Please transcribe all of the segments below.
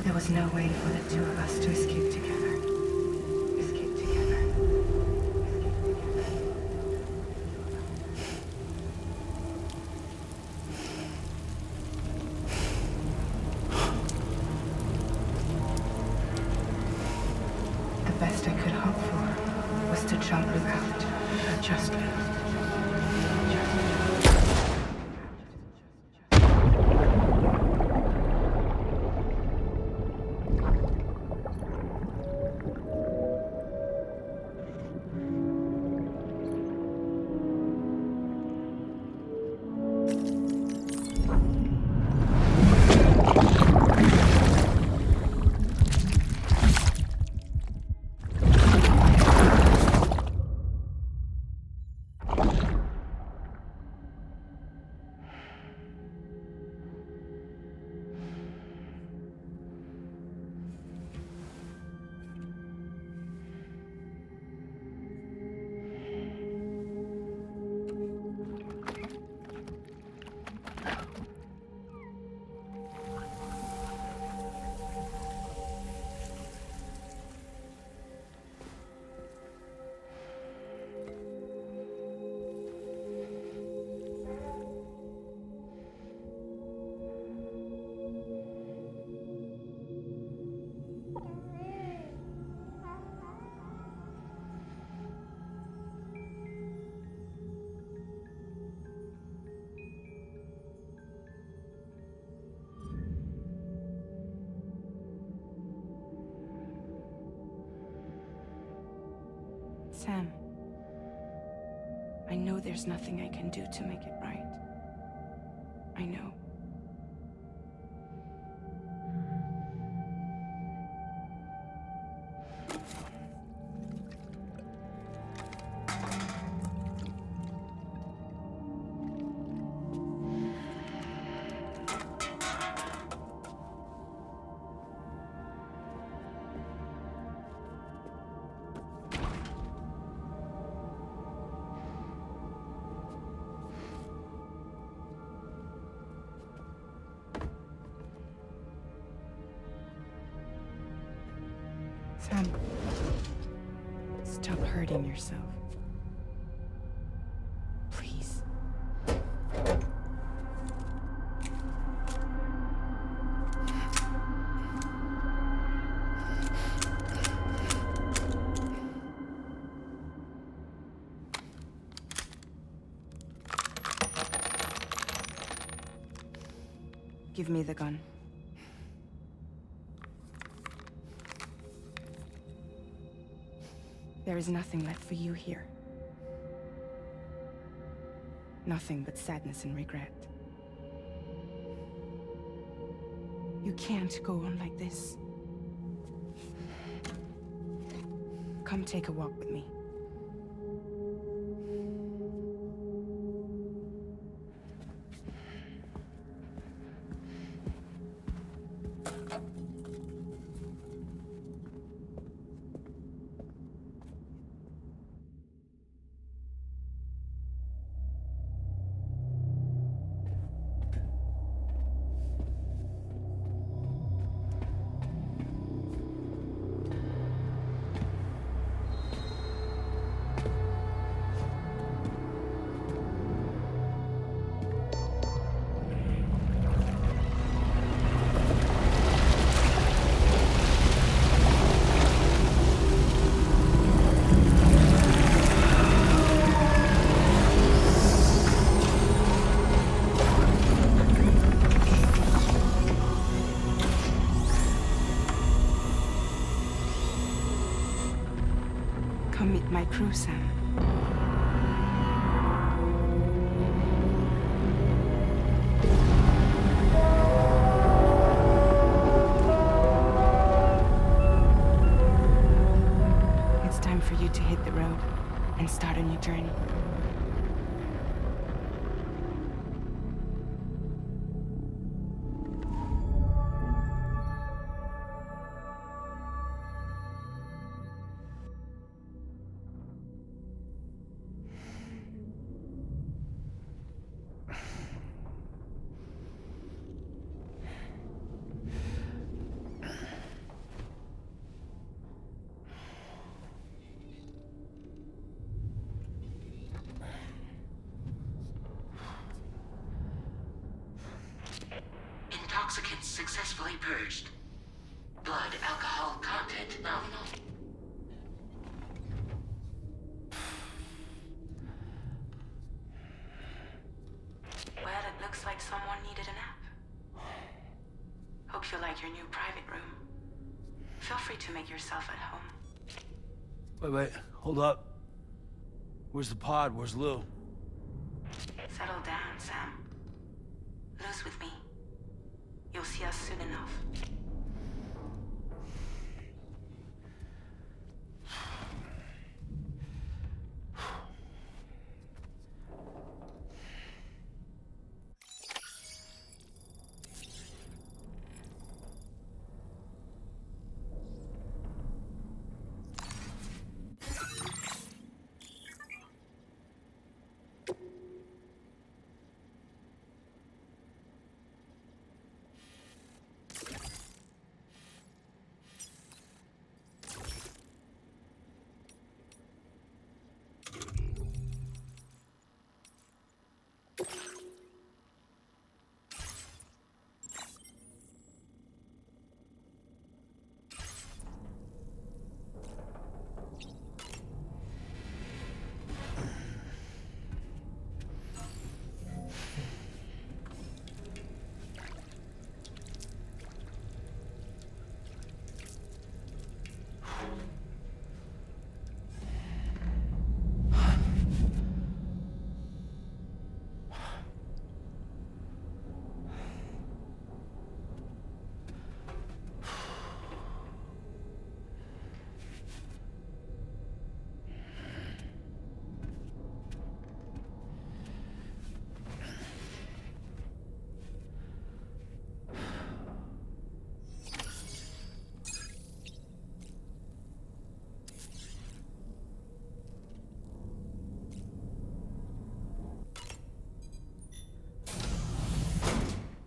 There was no way for the two of us to escape together. Escape together. The best I could hope for was to jump without, justly. Sam, I know there's nothing I can do to make it right. I know. Sam, stop hurting yourself. Please. Give me the gun. There is nothing left for you here. Nothing but sadness and regret. You can't go on like this. Come take a walk with me. Come meet my crew, Sam. It's time for you to hit the road and start a new journey. Intoxicants successfully purged. Blood alcohol content nominal. Well, it looks like someone needed a nap. Hope you like your new private room. Feel free to make yourself at home. Wait, hold up. Where's the pod? Where's Lou? Settle down, Sam. Lou's with me. You'll see us soon enough.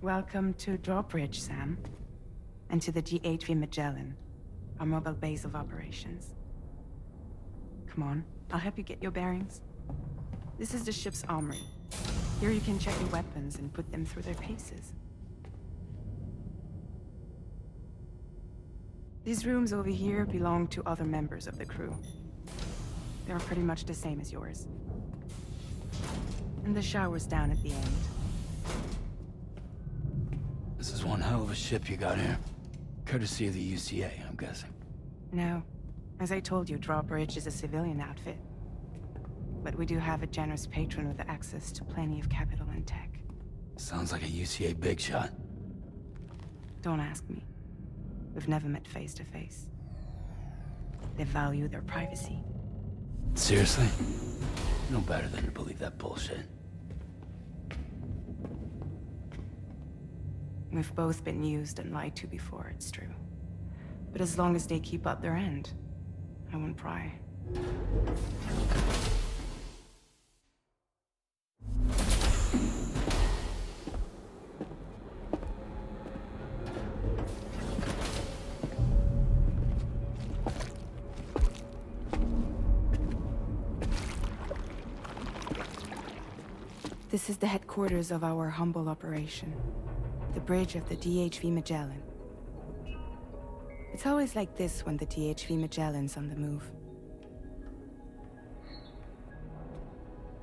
Welcome to Drawbridge, Sam. And to the GHV Magellan, our mobile base of operations. Come on, I'll help you get your bearings. This is the ship's armory. Here you can check your weapons and put them through their paces. These rooms over here belong to other members of the crew. They're pretty much the same as yours. And the shower's down at the end. Is is one hell of a ship you got here. Courtesy of the UCA, I'm guessing. No. As I told you, Drawbridge is a civilian outfit. But we do have a generous patron with access to plenty of capital and tech. Sounds like a UCA big shot. Don't ask me. We've never met face to face. They value their privacy. Seriously? No better than to believe that bullshit. We've both been used and lied to before, it's true. But as long as they keep up their end, I won't pry. This is the headquarters of our humble operation. The bridge of the DHV Magellan. It's always like this when the DHV Magellan's on the move.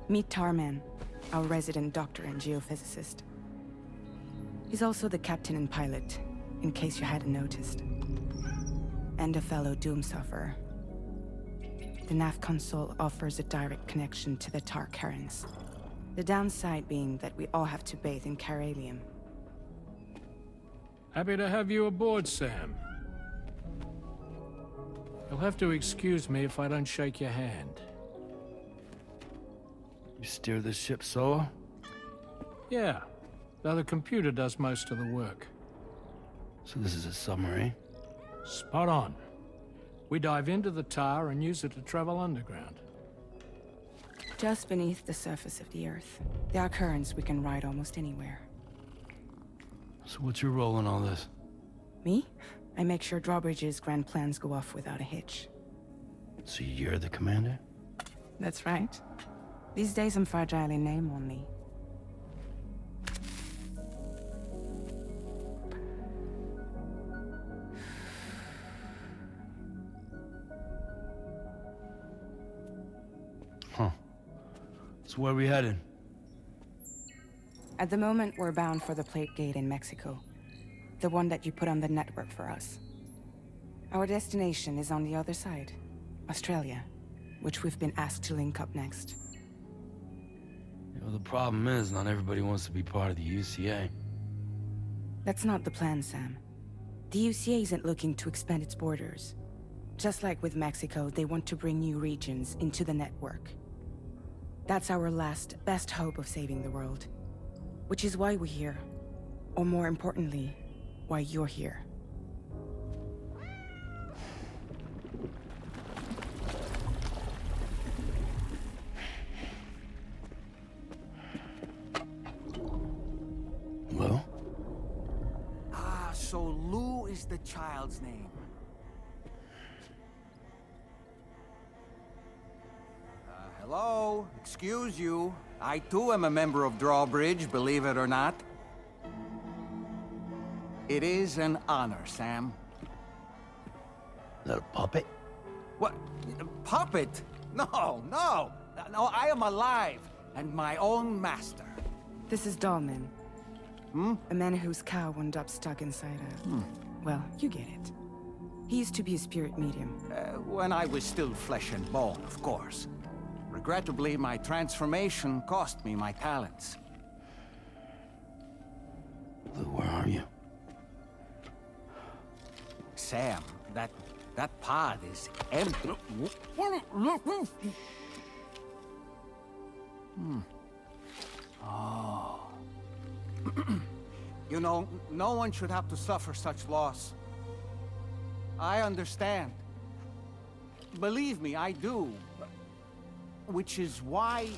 Meet Tarman, our resident doctor and geophysicist. He's also the captain and pilot, in case you hadn't noticed. And a fellow doom sufferer. The nav console offers a direct connection to the Tar currents. The downside being that we all have to bathe in Caralium. Happy to have you aboard, Sam. You'll have to excuse me if I don't shake your hand. You steer this ship solo? Yeah, though the computer does most of the work. So this is a submarine? Spot on. We dive into the tar and use it to travel underground. Just beneath the surface of the Earth. There are currents we can ride almost anywhere. So what's your role in all this? Me? I make sure Drawbridge's grand plans go off without a hitch. So you're the commander? That's right. These days I'm fragile in name only. Huh. So where are we headed? At the moment, we're bound for the Plate Gate in Mexico. The one that you put on the network for us. Our destination is on the other side, Australia, which we've been asked to link up next. You know, the problem is, not everybody wants to be part of the UCA. That's not the plan, Sam. The UCA isn't looking to expand its borders. Just like with Mexico, they want to bring new regions into the network. That's our last, best hope of saving the world. Which is why we're here. Or more importantly, why you're here. Well? Ah, so Lou is the child's name. Hello? Excuse you. I too am a member of Drawbridge, believe it or not. It is an honor, Sam. Is that a puppet? What? Puppet? No, no! No, I am alive, and my own master. This is Dahlman. A man whose cow wound up stuck inside a... Well, you get it. He used to be a spirit medium. When I was still flesh and bone, of course. Regrettably, my transformation cost me my talents. Lou, where are you? Sam, that pod is empty. Oh. You know, no one should have to suffer such loss. I understand. Believe me, I do. Which is why,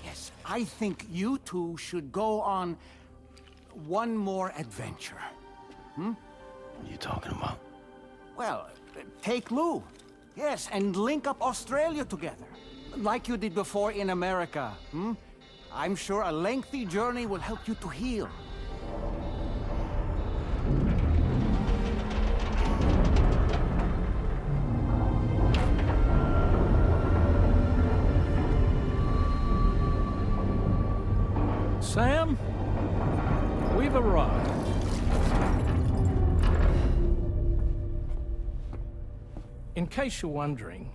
yes, I think you two should go on one more adventure. What are you talking about? Well, take Lou. Yes, and link up Australia together. Like you did before in America. I'm sure a lengthy journey will help you to heal. Sam, we've arrived. In case you're wondering,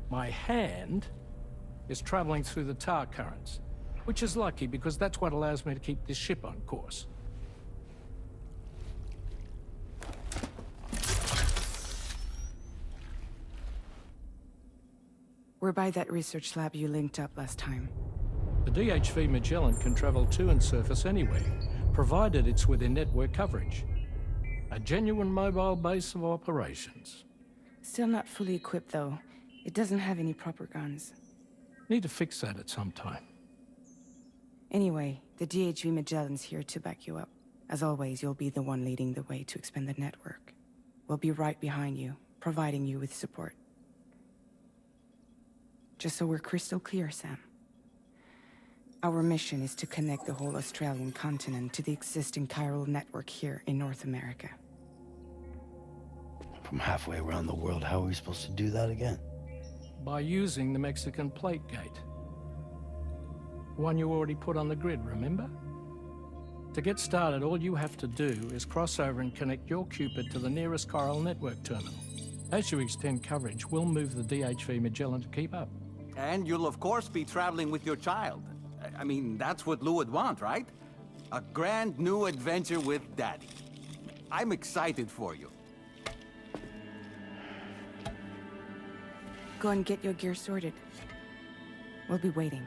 my hand is traveling through the tar currents, which is lucky because that's what allows me to keep this ship on course. We're by that research lab you linked up last time. The DHV Magellan can travel to and surface anywhere, provided it's within network coverage. A genuine mobile base of operations. Still not fully equipped, though. It doesn't have any proper guns. Need to fix that at some time. Anyway, the DHV Magellan's here to back you up. As always, you'll be the one leading the way to expand the network. We'll be right behind you, providing you with support. Just so we're crystal clear, Sam. Our mission is to connect the whole Australian continent to the existing chiral network here in North America. From halfway around the world, how are we supposed to do that again? By using the Mexican plate gate. One you already put on the grid, remember? To get started, all you have to do is cross over and connect your Cupid to the nearest chiral network terminal. As you extend coverage, we'll move the DHV Magellan to keep up. And you'll of course be traveling with your child. I mean, that's what Lou would want, right? A grand new adventure with Daddy. I'm excited for you. Go and get your gear sorted. We'll be waiting.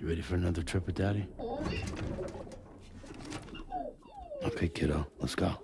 You ready for another trip with Daddy? Okay, kiddo, let's go.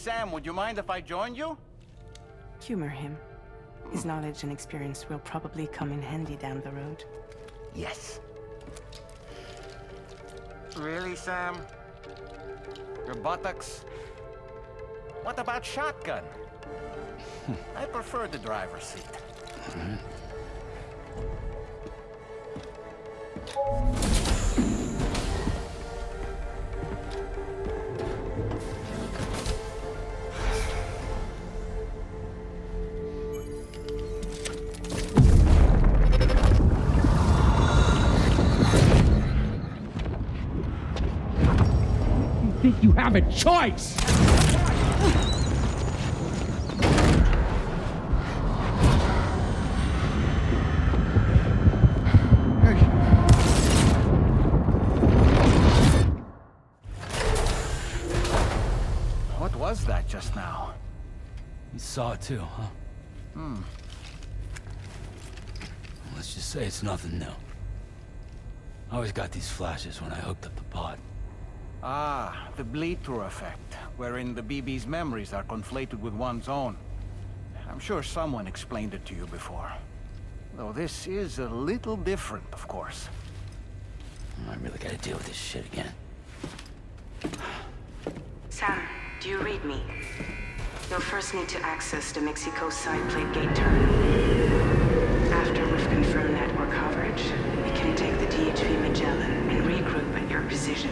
Sam, would you mind if I joined you? Humor him. His knowledge and experience will probably come in handy down the road. Yes. Really, Sam? Your buttocks? What about shotgun? I prefer the driver's seat. Think you have a choice? What was that just now? You saw it too, huh? Let's just say it's nothing new. I always got these flashes when I hooked up the pod. Ah, the bleed-through effect, wherein the BB's memories are conflated with one's own. I'm sure someone explained it to you before. Though this is a little different, of course. I really gotta deal with this shit again. Sam, do you read me? You'll first need to access the Mexico side plate gate terminal. After we've confirmed network coverage, we can take the DHV Magellan and regroup at your position.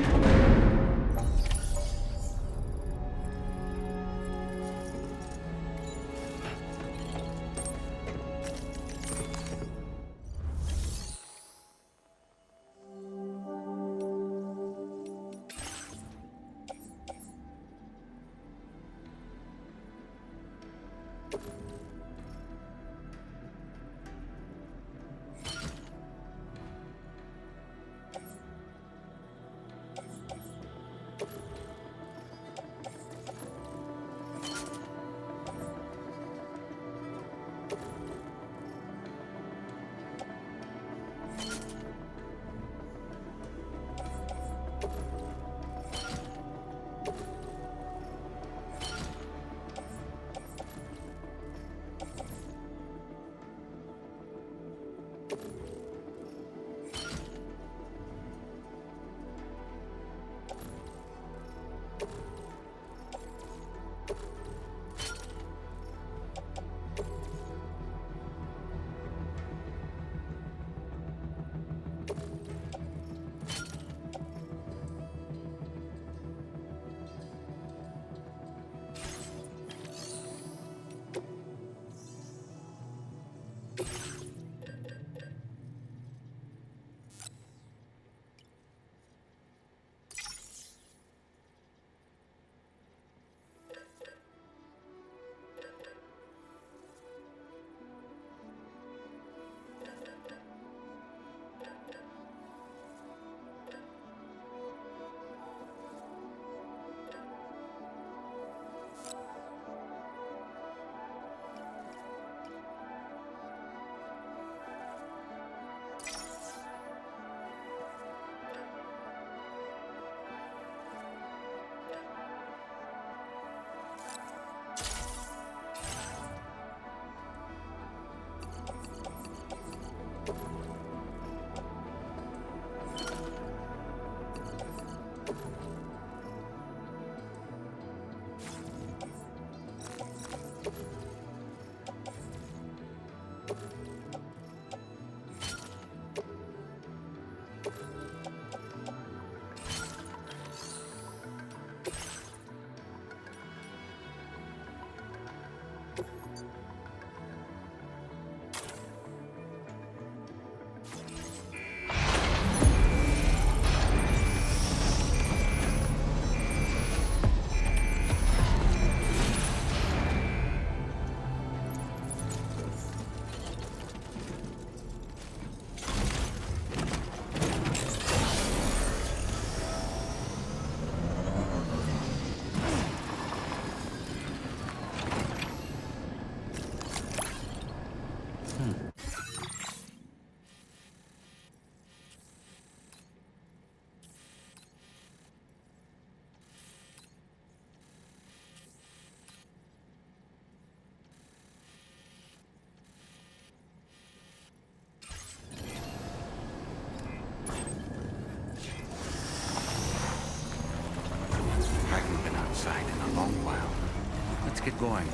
going.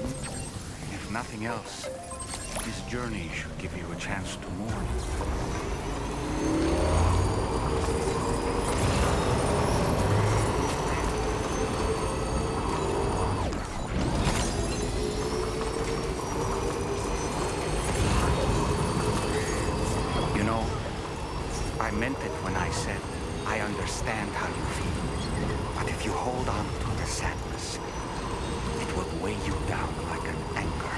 If nothing else, this journey should give you a chance to mourn. You know, I meant it when I said I understand how you feel. But if you hold on to the sadness, it will weigh you down like an anchor.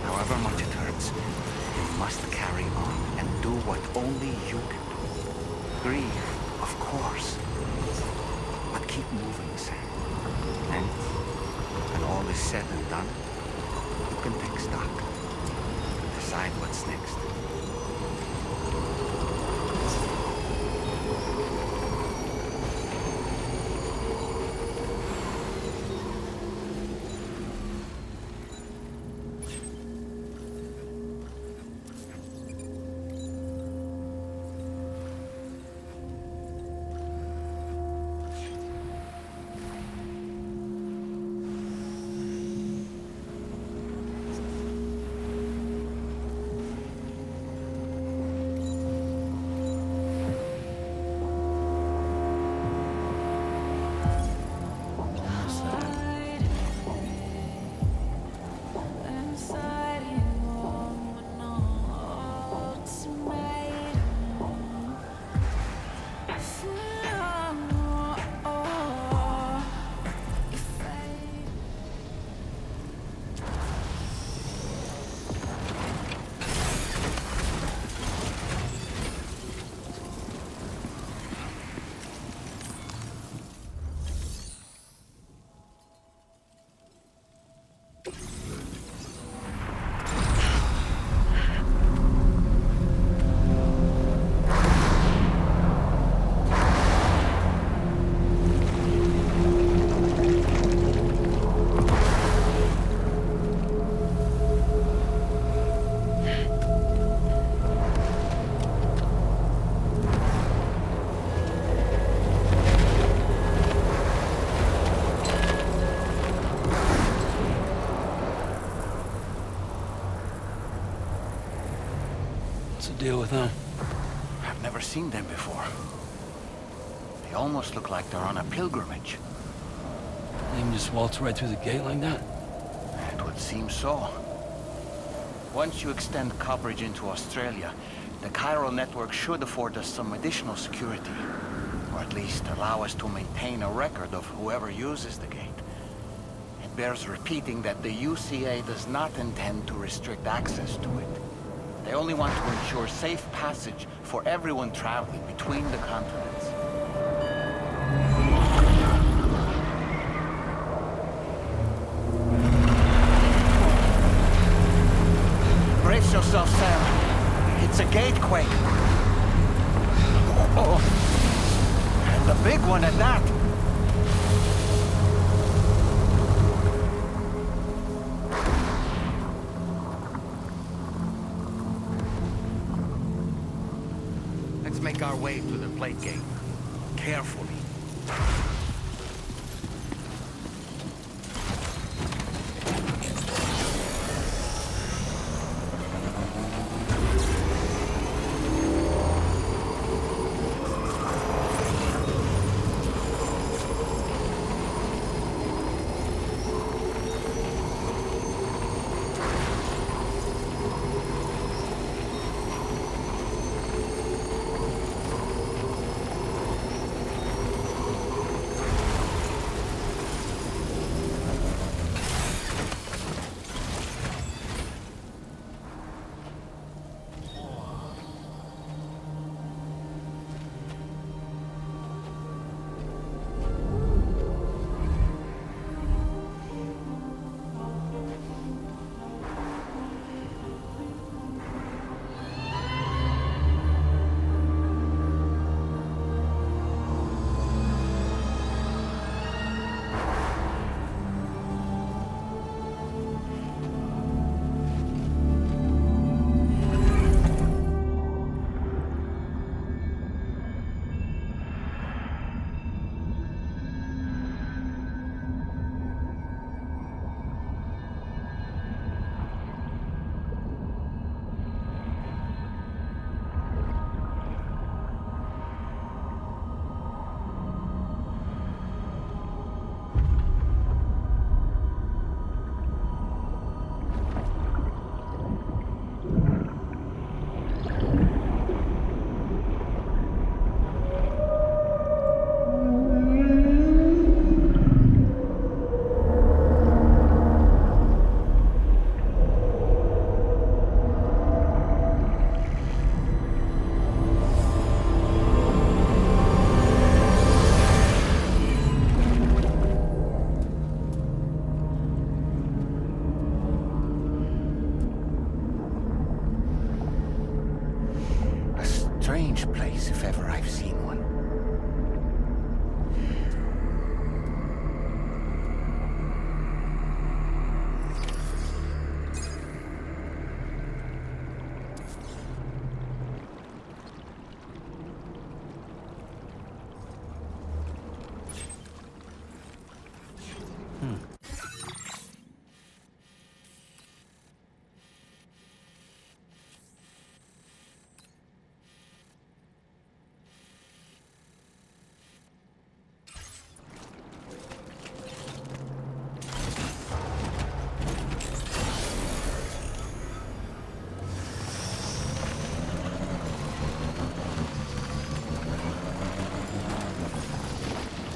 However much it hurts, you must carry on and do what only you can do. Grieve, of course. But keep moving, Sam. And when all is said and done, you can take stock. Decide what's next. Deal with them. I've never seen them before. They almost look like they're on a pilgrimage. They can just waltz right through the gate like that? It would seem so. Once you extend coverage into Australia, the chiral network should afford us some additional security. Or at least allow us to maintain a record of whoever uses the gate. It bears repeating that the UCA does not intend to restrict access to it. They only want to ensure safe passage for everyone traveling between the continents. Brace yourself, Sam. It's a gatequake. Oh, and a big one at that. Let's make our way to the plate gate. Carefully. strange place if ever I've seen one.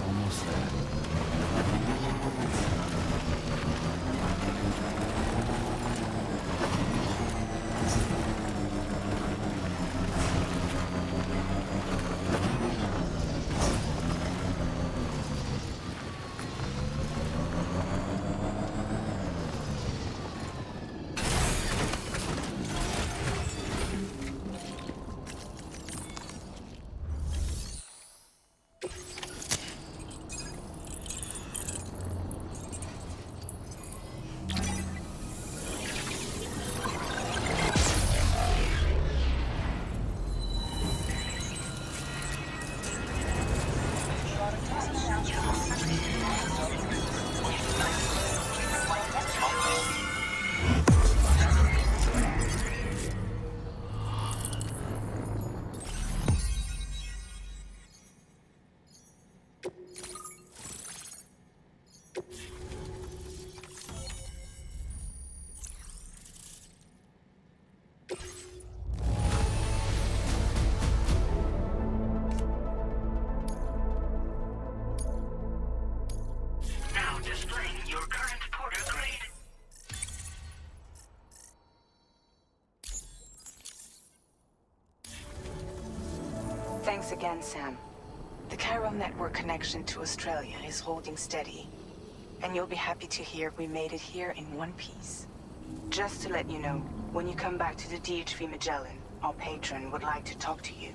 Almost there. Now displaying your current porter grade. Thanks again, Sam. The chiral network connection to Australia is holding steady. And you'll be happy to hear we made it here in one piece. Just to let you know, when you come back to the DHV Magellan, our patron would like to talk to you.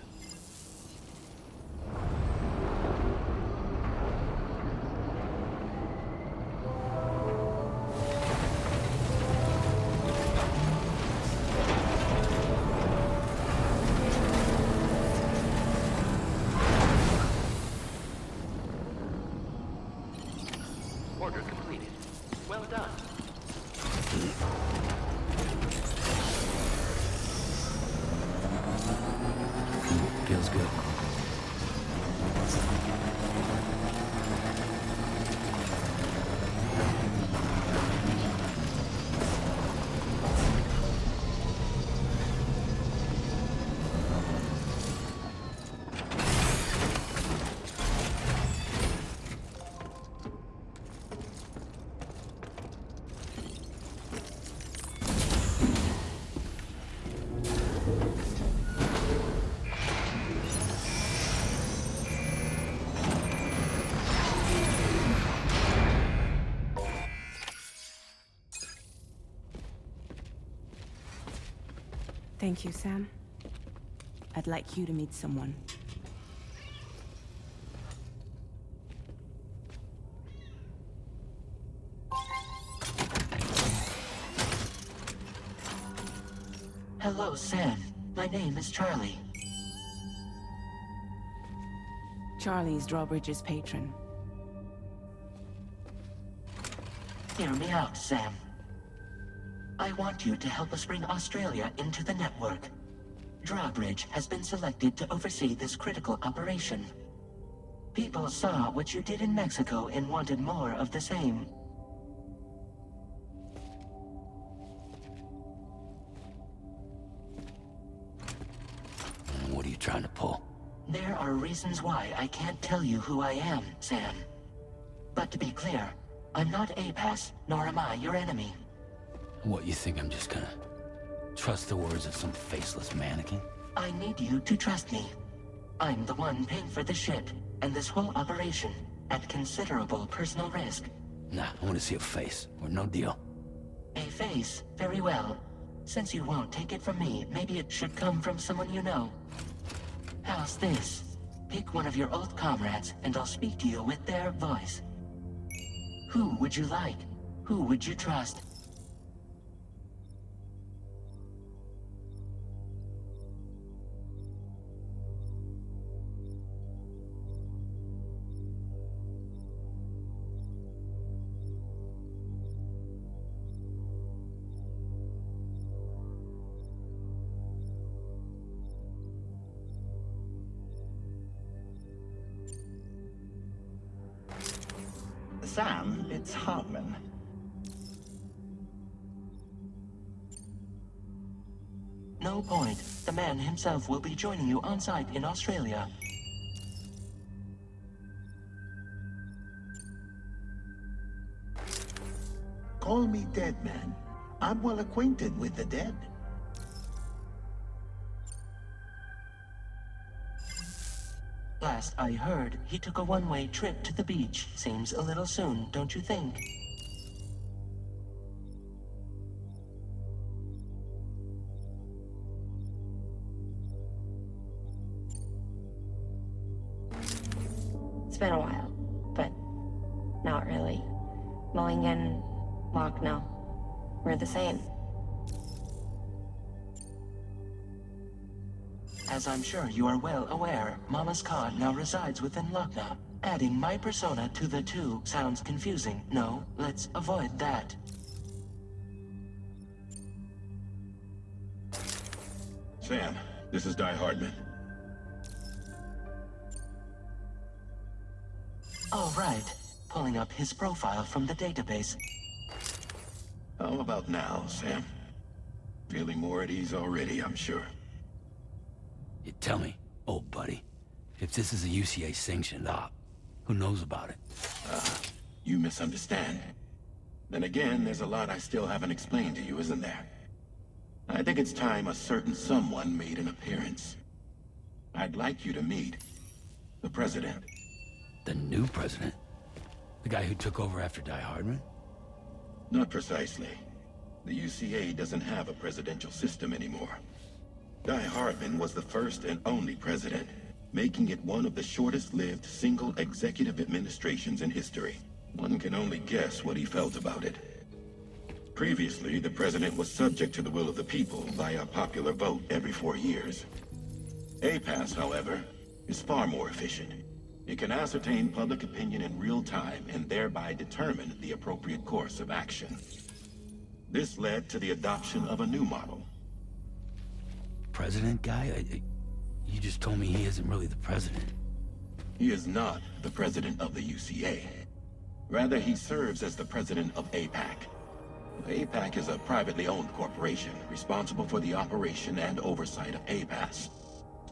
Order completed. Well done. Feels good. Thank you, Sam. I'd like you to meet someone. Hello, Sam. My name is Charlie. Charlie's Drawbridge's patron. Hear me out, Sam. I want you to help us bring Australia into the network. Drawbridge has been selected to oversee this critical operation. People saw what you did in Mexico and wanted more of the same. What are you trying to pull? There are reasons why I can't tell you who I am, Sam. But to be clear, I'm not APAS, nor am I your enemy. What, you think I'm just gonna trust the words of some faceless mannequin? I need you to trust me. I'm the one paying for the ship, and this whole operation, at considerable personal risk. Nah, I want to see a face, or no deal. A face? Very well. Since you won't take it from me, maybe it should come from someone you know. How's this? Pick one of your old comrades, and I'll speak to you with their voice. Who would you like? Who would you trust? Sam, it's Hartman. No point. The man himself will be joining you on site in Australia. Call me Dead Man. I'm well acquainted with the dead. Last I heard, he took a one-way trip to the beach. Seems a little soon, don't you think? It's been a while, but not really. Mulligan, Lochno, we're the same. As I'm sure you are well aware, Mama's car now resides within Lochna. Adding my persona to the two sounds confusing. No, let's avoid that. Sam, this is Die Hardman. All right. Pulling up his profile from the database. How about now, Sam? Feeling more at ease already, I'm sure. You tell me, old buddy, if this is a UCA-sanctioned op, who knows about it? You misunderstand. Then again, there's a lot I still haven't explained to you, isn't there? I think it's time a certain someone made an appearance. I'd like you to meet the President. The new president? The guy who took over after Die Hardman? Not precisely. The UCA doesn't have a presidential system anymore. Die Hardman was the first and only president, making it one of the shortest-lived single executive administrations in history. One can only guess what he felt about it. Previously, the president was subject to the will of the people via a popular vote every 4 years. APAS, however, is far more efficient. It can ascertain public opinion in real time and thereby determine the appropriate course of action. This led to the adoption of a new model. President guy? You just told me he isn't really the president. He is not the president of the UCA. Rather, he serves as the president of APAC. APAC is a privately owned corporation responsible for the operation and oversight of APAS,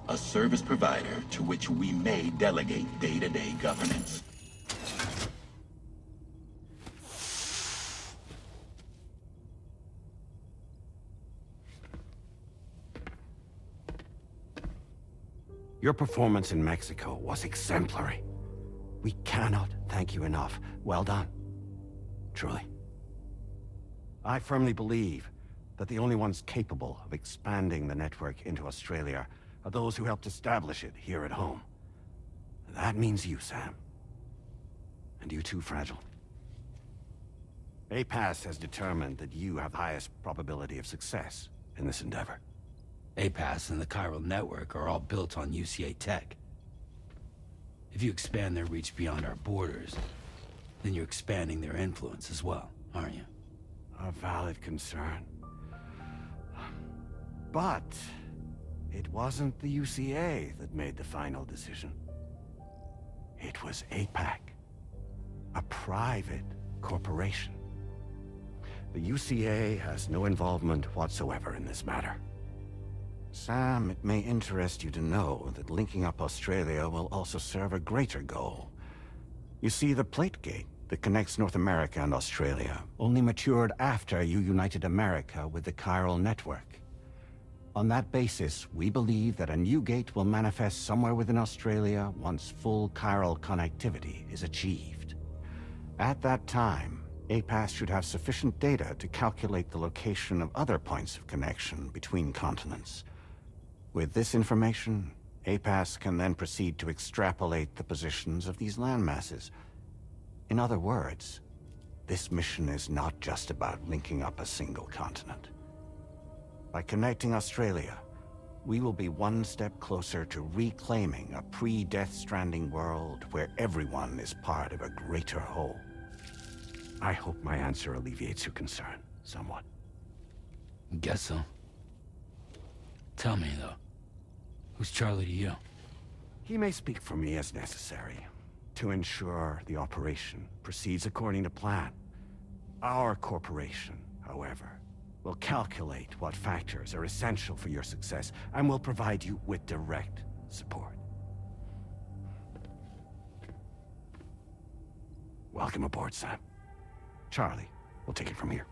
a service provider to which we may delegate day-to-day governance. Your performance in Mexico was exemplary. We cannot thank you enough. Well done. Truly. I firmly believe that the only ones capable of expanding the network into Australia are those who helped establish it here at home. That means you, Sam. And you too, Fragile. APAS has determined that you have the highest probability of success in this endeavor. APAS and the chiral network are all built on UCA tech. If you expand their reach beyond our borders, then you're expanding their influence as well, aren't you? A valid concern. But it wasn't the UCA that made the final decision. It was APAC, a private corporation. The UCA has no involvement whatsoever in this matter. Sam, it may interest you to know that linking up Australia will also serve a greater goal. You see, the plate gate that connects North America and Australia only matured after you united America with the chiral network. On that basis, we believe that a new gate will manifest somewhere within Australia once full chiral connectivity is achieved. At that time, APAS should have sufficient data to calculate the location of other points of connection between continents. With this information, APAS can then proceed to extrapolate the positions of these landmasses. In other words, this mission is not just about linking up a single continent. By connecting Australia, we will be one step closer to reclaiming a pre-Death Stranding world where everyone is part of a greater whole. I hope my answer alleviates your concern somewhat. Guess so. Tell me, though, who's Charlie to you? He may speak for me as necessary, to ensure the operation proceeds according to plan. Our corporation, however, will calculate what factors are essential for your success, and will provide you with direct support. Welcome aboard, Sam. Charlie, we'll take it from here.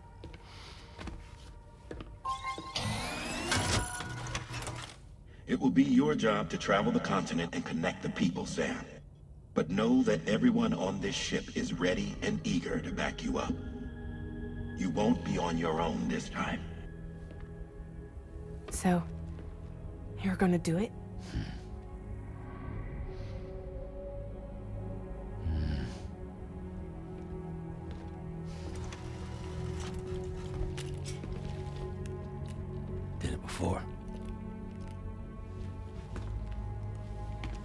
It will be your job to travel the continent and connect the people, Sam. But know that everyone on this ship is ready and eager to back you up. You won't be on your own this time. So, you're gonna do it? Did it before.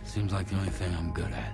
Seems like the only thing I'm good at.